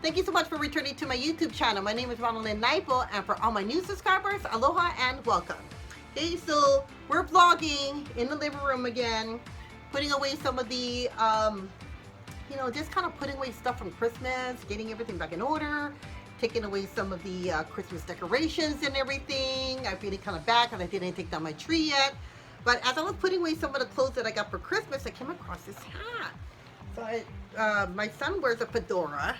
Thank you so much for returning to my YouTube channel. My name is Ranalynn Naipo, and for all my new subscribers, aloha and welcome. Okay, so we're vlogging in the living room again, putting away some of the, just kind of putting away stuff from Christmas, getting everything back in order, taking away some of the Christmas decorations and everything. I'm feeling kind of bad because I didn't take down my tree yet. But as I was putting away some of the clothes that I got for Christmas, I came across this hat. So my son wears a fedora,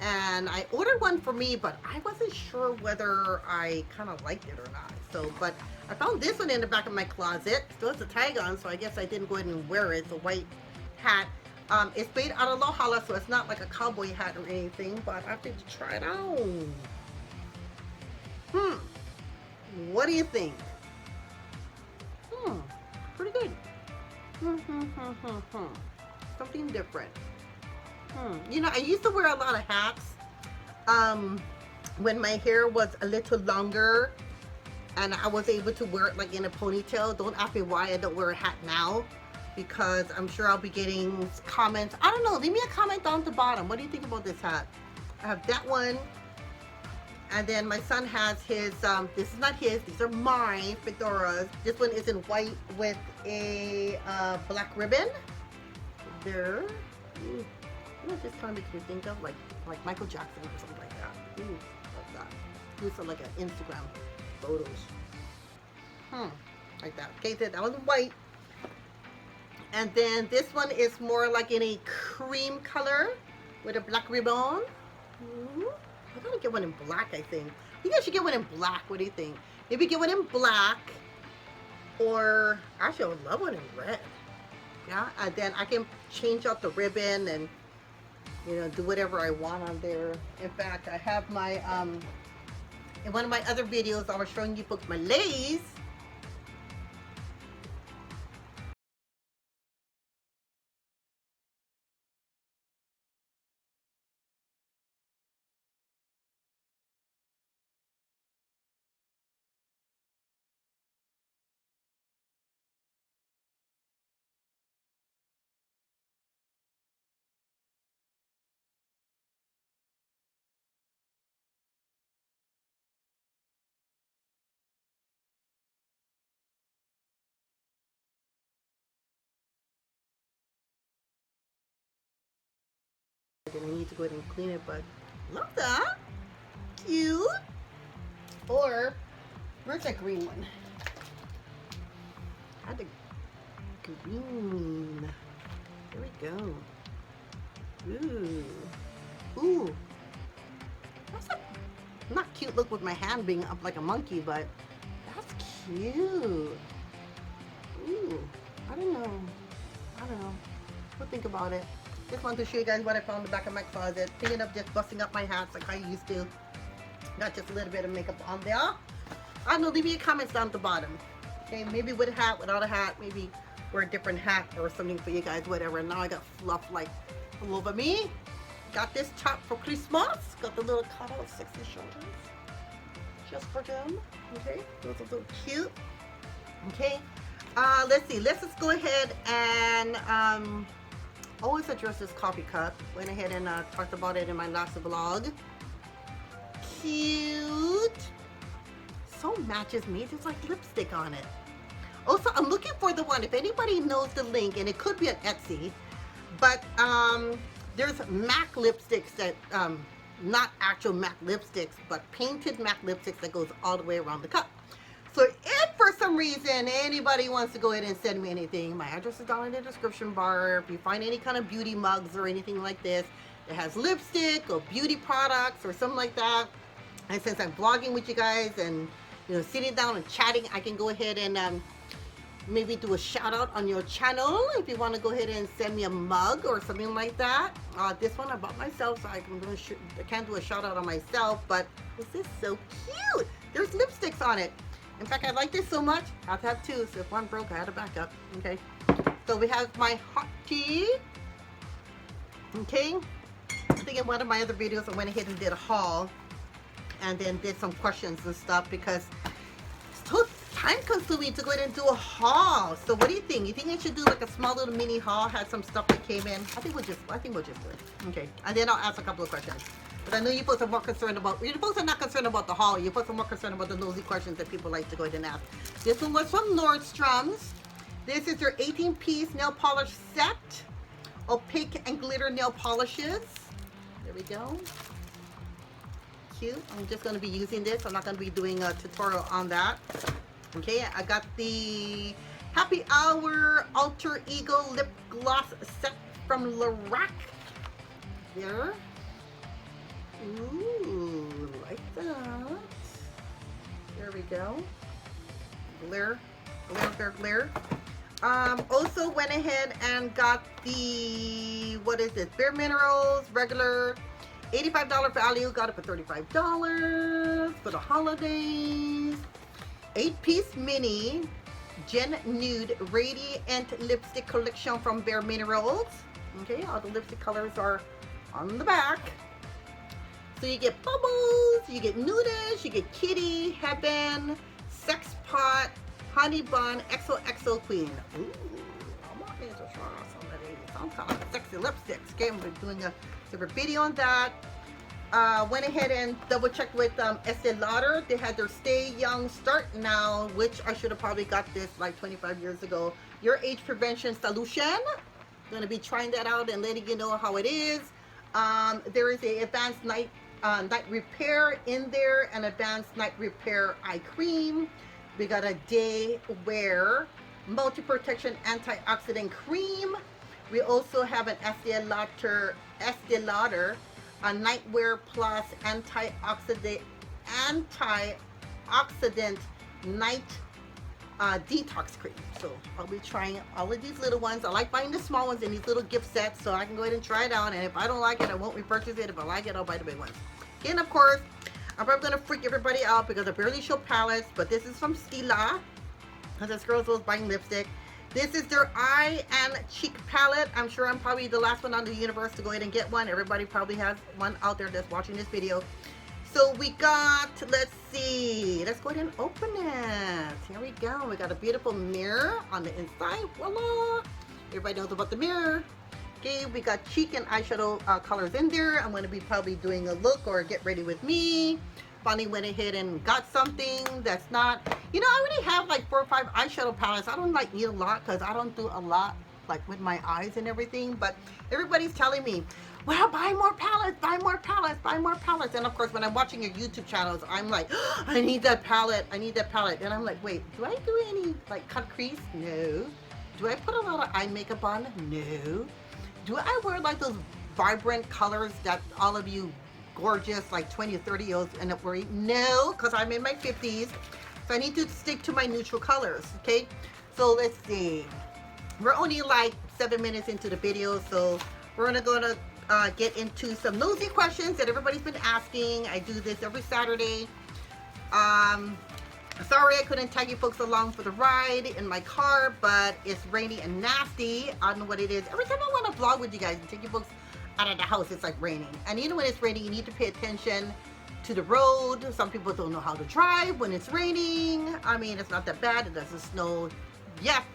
and I ordered one for me, but I wasn't sure whether I kind of liked it or not. So, but I found this one in the back of my closet. Still has a tag on, so I guess I didn't go ahead and wear it. It's a white hat. It's made out of Lohala, so it's not like a cowboy hat or anything, but I have to try it on. What do you think? Pretty good. Something different. You know, I used to wear a lot of hats when my hair was a little longer and I was able to wear it like in a ponytail. Don't ask me why I don't wear a hat now, because I'm sure I'll be getting comments. I don't know, leave me a comment down at the bottom. What do you think about this hat? I have that one, and then my son has his, this is not his, these are my fedoras. This one is in white with a black ribbon. There. Ooh. You know, this kind of makes me think of like Michael Jackson or something like that. Ooh, like that. These are like an Instagram photos. Like that. Okay, so that one's white. And then this one is more like in a cream color with a black ribbon. Ooh. I gotta get one in black, I think. I think I should get one in black. What do you think? Maybe get one in black, or actually I would love one in red. Yeah, and then I can change out the ribbon and, you know, do whatever I want on there. In fact, I have my, in one of my other videos, I was showing you folks my lace. And I need to go ahead and clean it, but love that. Cute. Or, where's that green one? I had the green. There we go. Ooh. Ooh. That's a not cute look with my hand being up like a monkey, but that's cute. Ooh. I don't know. We'll think about it. Just wanted to show you guys what I found in the back of my closet. Thinking of just busting up my hats like I used to. Got just a little bit of makeup on there. I don't know, leave me your comments down at the bottom. Okay, maybe with a hat, without a hat, maybe wear a different hat or something for you guys, whatever. Now I got fluff like all over me. Got this top for Christmas. Got the little cutout sexy shoulders. Just for them. Okay, those are so cute. Okay, let's see. Let's just go ahead and always address this coffee cup. Went ahead and talked about it in my last vlog. Cute. So matches me. There's like lipstick on it. Also, I'm looking for the one. If anybody knows the link, and it could be on Etsy, but there's MAC lipsticks that, not actual MAC lipsticks, but painted MAC lipsticks that goes all the way around the cup. So if for some reason anybody wants to go ahead and send me anything, my address is down in the description bar. If you find any kind of beauty mugs or anything like this that has lipstick or beauty products or something like that, and since I'm vlogging with you guys and, you know, sitting down and chatting, I can go ahead and maybe do a shout out on your channel if you want to go ahead and send me a mug or something like that. This one I bought myself, so I can't do a shout out on myself, but this is so cute. There's lipsticks on it. In fact, I like this so much, I have to have two, so if one broke, I had a backup. Okay, so we have my hot tea. Okay, I think in one of my other videos I went ahead and did a haul and then did some questions and stuff, because time consuming to go ahead and do a haul. So what do you think? You think I should do like a small little mini haul? Had some stuff that came in. I think we'll just do it. Okay. And then I'll ask a couple of questions. But I know you folks are more concerned about, you folks are not concerned about the haul. You folks are more concerned about the nosy questions that people like to go ahead and ask. This one was from Nordstrom's. This is their 18-piece nail polish set. Opaque and glitter nail polishes. There we go. Cute. I'm just going to be using this. I'm not going to be doing a tutorial on that. Okay, I got the Happy Hour Alter Ego Lip Gloss set from Lorac. There. Ooh, like that. There we go. Glare. Also went ahead and got the, what is this? Bare Minerals, regular, $85 value. Got it for $35 for the holidays. 8-piece mini Gen Nude Radiant Lipstick Collection from Bare Minerals. Okay, all the lipstick colors are on the back. So you get bubbles, you get nudish, you get kitty, heaven, sex pot, honey bun, XOXO queen. Ooh, I'm not going to try some of these. Some kind of sexy lipsticks. Okay, I'm doing a separate video on that. Went ahead and double checked with Estee Lauder. They had their Stay Young Start Now, which I should have probably got this like 25 years ago. Your age prevention solution. I'm going to be trying that out and letting you know how it is. There is a advanced night repair in there, an advanced night repair eye cream. We got a day wear multi protection antioxidant cream. We also have an Estee Lauder a Nightwear Plus antioxidant night detox cream. So I'll be trying all of these little ones. I like buying the small ones in these little gift sets so I can go ahead and try it out. And if I don't like it, I won't repurchase it. If I like it, I'll buy the big ones. And of course, I'm probably going to freak everybody out because I barely show palettes. But this is from Stila. Because this girl was buying lipstick. This is their eye and cheek palette. I'm sure I'm probably the last one on the universe to go ahead and get one. Everybody probably has one out there that's watching this video. So we got, let's see, let's go ahead and open it. Here we go. We got a beautiful mirror on the inside. Voila! Everybody knows about the mirror. Okay, we got cheek and eyeshadow colors in there. I'm going to be probably doing a look or get ready with me. Finally went ahead and got something that's not, you know, I already have like 4 or 5 eyeshadow palettes. I don't like need a lot because I don't do a lot like with my eyes and everything. But everybody's telling me, well, buy more palettes, buy more palettes, buy more palettes. And of course, when I'm watching your YouTube channels, I'm like, oh, I need that palette, I need that palette. And I'm like, wait, do I do any like cut crease? No. Do I put a lot of eye makeup on? No. Do I wear like those vibrant colors that all of you gorgeous like 20 or 30 year olds end up wearing? No, because I'm in my 50s. So I need to stick to my neutral colors. Okay, so let's see. We're only like 7 minutes into the video, so we're gonna get into some nosy questions that everybody's been asking. I do this every Saturday. Sorry I couldn't tag you folks along for the ride in my car, but it's rainy and nasty. I don't know what it is. Every time I want to vlog with you guys and take you folks out of the house, it's like raining. And you know when it's raining, you need to pay attention to the road. Some people don't know how to drive when it's raining. I mean, it's not that bad. It doesn't snow yet.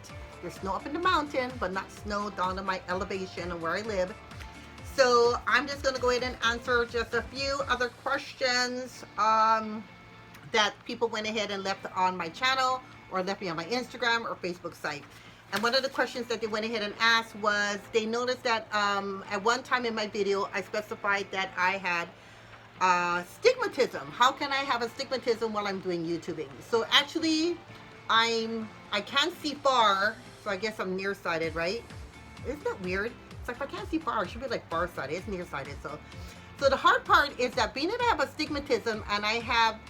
There's snow up in the mountain, but not snow down to my elevation of where I live. So I'm just going to go ahead and answer just a few other questions that people went ahead and left on my channel or left me on my Instagram or Facebook site. And one of the questions that they went ahead and asked was, they noticed that at one time in my video, I specified that I had stigmatism. How can I have astigmatism while I'm doing YouTubing? So actually, I can't see far, so I guess I'm nearsighted, right? Isn't that weird? It's like if I can't see far, it should be like farsighted. It's nearsighted. So the hard part is that being that I have astigmatism and I have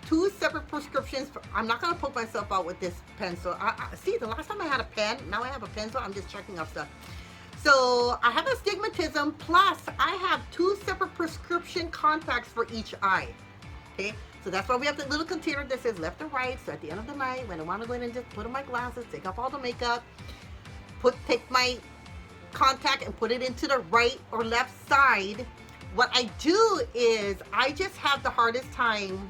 2 separate prescriptions. I'm not going to poke myself out with this pencil. See, the last time I had a pen, now I have a pencil. I'm just checking off stuff. So I have astigmatism, plus I have 2 separate prescription contacts for each eye. Okay, so that's why we have the little container that says left and right. So at the end of the night, when I want to go in and just put on my glasses, take off all the makeup, take my contact and put it into the right or left side. What I do is I just have the hardest time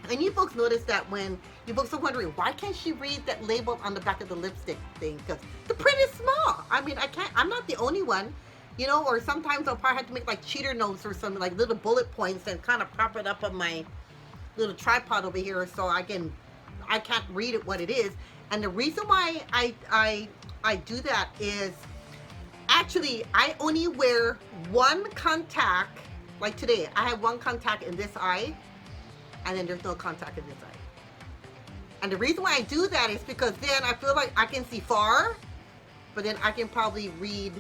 And you folks notice that when you folks are wondering, why can't she read that label on the back of the lipstick thing? Because the print is small. I mean, I can't, I'm not the only one, you know, or sometimes I'll probably have to make like cheater notes or something, like little bullet points and kind of prop it up on my little tripod over here so I can't read it what it is. And the reason why I do that is actually I only wear one contact. Like today, I have one contact in this eye, and then there's no contact in this eye. And the reason why I do that is because then I feel like I can see far, but then I can probably read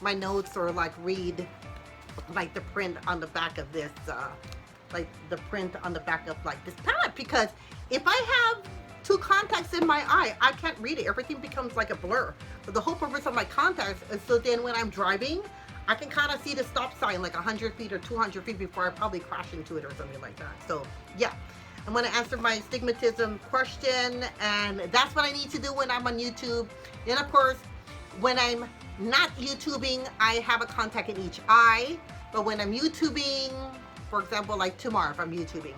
my notes or like read like the print on the back of this, like the print on the back of like this palette. Because if I have two contacts in my eye, I can't read it. Everything becomes like a blur. But the whole purpose of my contacts is so then when I'm driving, I can kind of see the stop sign like 100 feet or 200 feet before I probably crash into it or something like that. So yeah, I'm going to answer my astigmatism question, and that's what I need to do when I'm on YouTube. Then of course, when I'm not YouTubing, I have a contact in each eye. But when I'm YouTubing, for example, like tomorrow, if I'm YouTubing,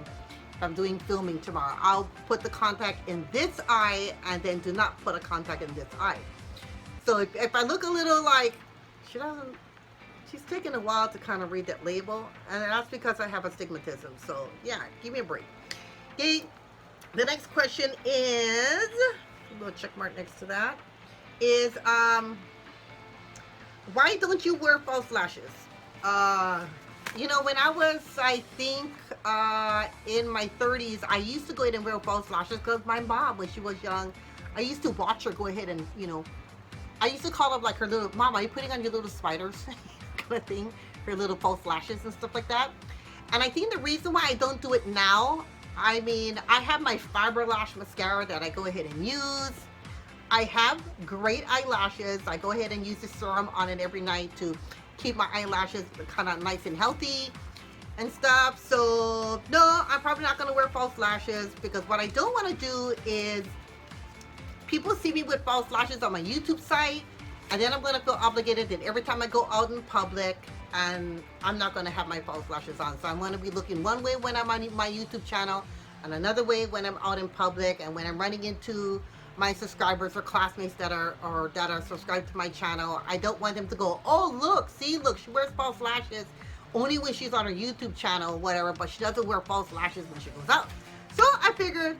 if I'm doing filming tomorrow, I'll put the contact in this eye and then do not put a contact in this eye. So if I look a little like, she's taking a while to kind of read that label, and that's because I have astigmatism. So yeah, give me a break. Okay, the next question is, a little check mark next to that, is why don't you wear false lashes? You know, when I was, I think, in my 30s, I used to go ahead and wear false lashes because my mom, when she was young, I used to watch her go ahead and, you know, I used to call up like her little, Mom, are you putting on your little spiders? Kind of thing, her little false lashes and stuff like that. And I think the reason why I don't do it now, I mean, I have my fiber lash mascara that I go ahead and use. I have great eyelashes. I go ahead and use the serum on it every night to keep my eyelashes kind of nice and healthy and stuff. So no, I'm probably not going to wear false lashes, because what I don't want to do is people see me with false lashes on my YouTube site, and then I'm going to feel obligated that every time I go out in public, and I'm not going to have my false lashes on. So I'm going to be looking one way when I'm on my YouTube channel, and another way when I'm out in public, and when I'm running into my subscribers or classmates that are subscribed to my channel. I don't want them to go, oh look, see, look, she wears false lashes only when she's on her YouTube channel, whatever, but she doesn't wear false lashes when she goes out. So I figured,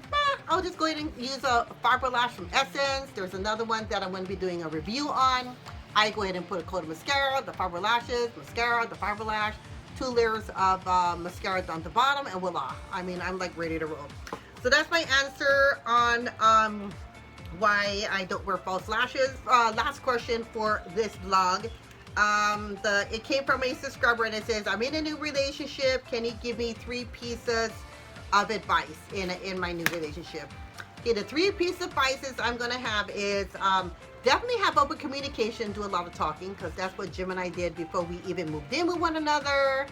I'll just go ahead and use a fiber lash from Essence. There's another one that I'm going to be doing a review on. I go ahead and put a coat of mascara, the fiber lashes, mascara, the fiber lash, 2 layers of mascara down the bottom, and voila. I mean, I'm like ready to roll. So that's my answer on why I don't wear false lashes. Last question for this vlog. It came from a subscriber, and it says, I'm in a new relationship. Can you give me 3 pieces of advice in my new relationship? Okay, the 3 pieces of advice I'm gonna have is definitely have open communication, do a lot of talking, because that's what Jim and I did before we even moved in with one another,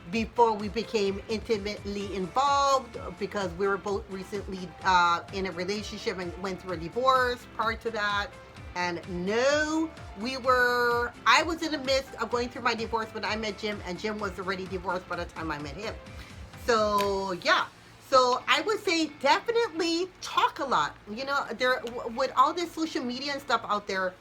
before we became intimately involved, because we were both recently in a relationship and went through a divorce prior to that. And no, I was in the midst of going through my divorce when I met Jim, and Jim was already divorced by the time I met him. So yeah, so I would say definitely talk a lot. You know, with all this social media and stuff out there,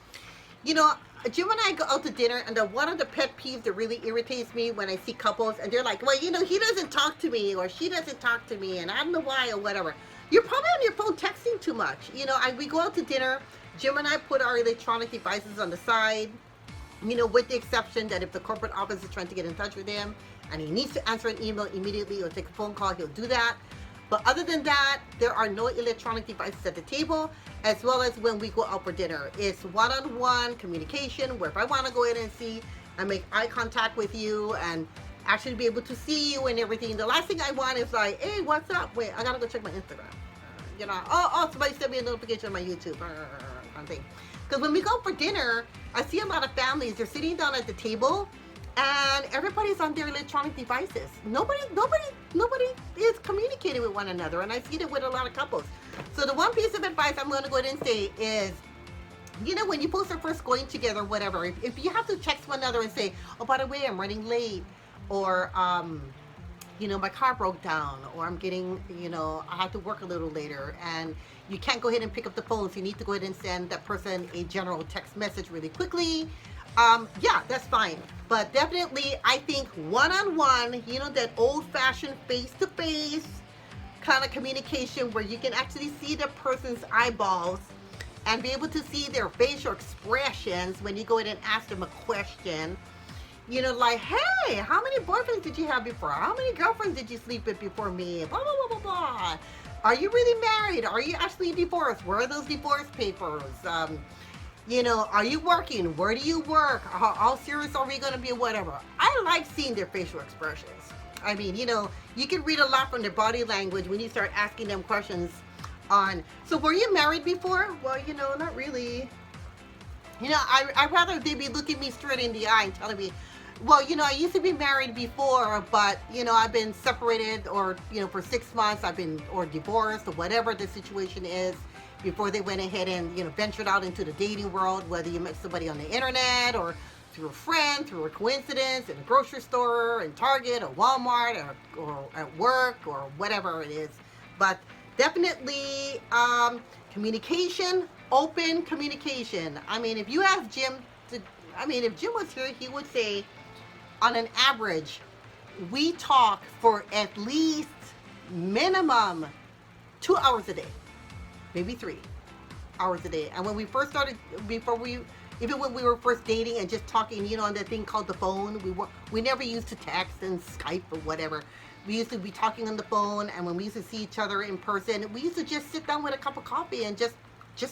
you know, Jim and I go out to dinner, and one of the pet peeves that really irritates me when I see couples, and they're like, well, you know, he doesn't talk to me, or she doesn't talk to me, and I don't know why, or whatever. You're probably on your phone texting too much. You know, we go out to dinner, Jim and I put our electronic devices on the side, you know, with the exception that if the corporate office is trying to get in touch with him, and he needs to answer an email immediately or take a phone call, he'll do that. But other than that, there are no electronic devices at the table, as well as when we go out for dinner. It's one-on-one communication, where if I want to go in and see and make eye contact with you and actually be able to see you and everything, the last thing I want is like, hey, what's up? Wait, I gotta go check my Instagram. You know, oh, somebody sent me a notification on my YouTube. Kind of thing. Because when we go for dinner, I see a lot of families, they're sitting down at the table, and everybody's on their electronic devices. Nobody is communicating with one another, and I see it with a lot of couples. So the one piece of advice I'm going to go ahead and say is, you know, when you both are first going together, whatever, if you have to text one another and say, oh, by the way, I'm running late, or my car broke down, or I'm getting, I have to work a little later, and you can't go ahead and pick up the phone, so you need to go ahead and send that person a general text message really quickly. Yeah, that's fine. But definitely, I think one-on-one, that old-fashioned face-to-face kind of communication where you can actually see the person's eyeballs and be able to see their facial expressions when you go ahead and ask them a question. Like, hey, how many boyfriends did you have before? How many girlfriends did you sleep with before me? Blah, blah, blah, blah, blah. Are you really married? Are you actually divorced? Where are those divorce papers? Are you working? Where do you work? How serious are we going to be? Whatever. I like seeing their facial expressions. I mean, you can read a lot from their body language when you start asking them questions on, so were you married before? Well, not really. I'd rather they be looking me straight in the eye and telling me, well, I used to be married before, but, I've been separated, or, for 6 months, or divorced, or whatever the situation is, before they went ahead and, ventured out into the dating world, whether you met somebody on the internet, or through a friend, through a coincidence, in a grocery store, in Target, or Walmart, or at work, or whatever it is. But definitely, communication, open communication. I mean, if you ask Jim if Jim was here, he would say, on an average, we talk for at least minimum 2 hours a day, maybe 3 hours a day. And when we first started, even when we were first dating and just talking, on that thing called the phone, we never used to text and Skype or whatever. We used to be talking on the phone, and when we used to see each other in person, we used to just sit down with a cup of coffee and just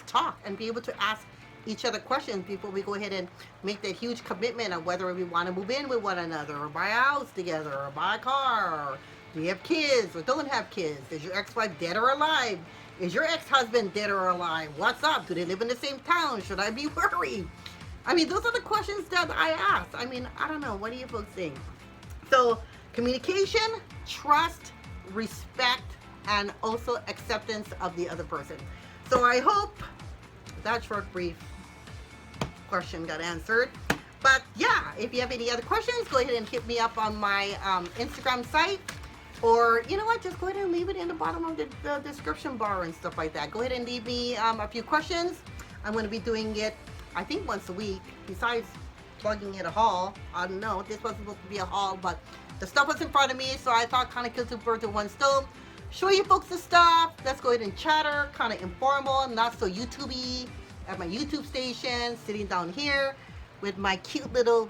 talk and be able to ask each other questions before we go ahead and make that huge commitment on whether we want to move in with one another, or buy a house together, or buy a car, or do you have kids or don't have kids? Is your ex-wife dead or alive? Is your ex-husband dead or alive? What's up? Do they live in the same town? Should I be worried? I mean, those are the questions that I ask. I mean, I don't know. What do you folks think? So, communication, trust, respect, and also acceptance of the other person. So I hope that short, brief question got answered. But yeah, if you have any other questions, go ahead and hit me up on my Instagram site. Or, just go ahead and leave it in the bottom of the description bar and stuff like that. Go ahead and leave me a few questions. I'm going to be doing it, I think, once a week. Besides plugging in a haul. I don't know, this wasn't supposed to be a haul, but the stuff was in front of me, so I thought kind of kill two birds with one stone. Show you folks the stuff. Let's go ahead and chatter, kind of informal, not so YouTube-y, at my YouTube station, sitting down here with my cute little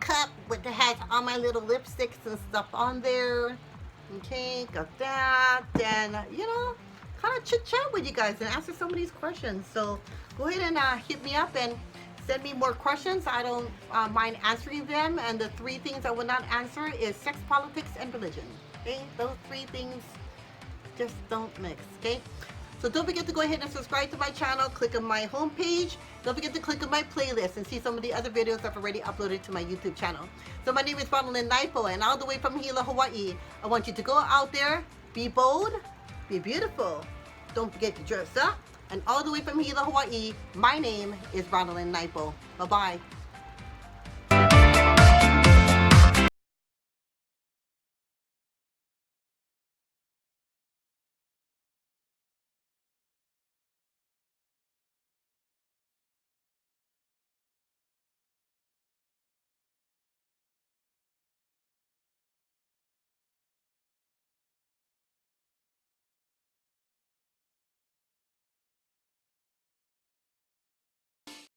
cup that has all my little lipsticks and stuff on there. Okay, got that. Then, kind of chit-chat with you guys and answer some of these questions. So go ahead and hit me up and send me more questions. I don't mind answering them. And the 3 things I will not answer is sex, politics, and religion. Okay, those 3 things just don't mix. Okay, so don't forget to go ahead and subscribe to my channel. Click on my homepage. Don't forget to click on my playlist and see some of the other videos I've already uploaded to my YouTube channel. So my name is Ranalynn Naipo, and all the way from Hilo, Hawaii, I want you to go out there, be bold, be beautiful. Don't forget to dress up. And all the way from Hilo, Hawaii, my name is Ranalynn Naipo. Bye-bye.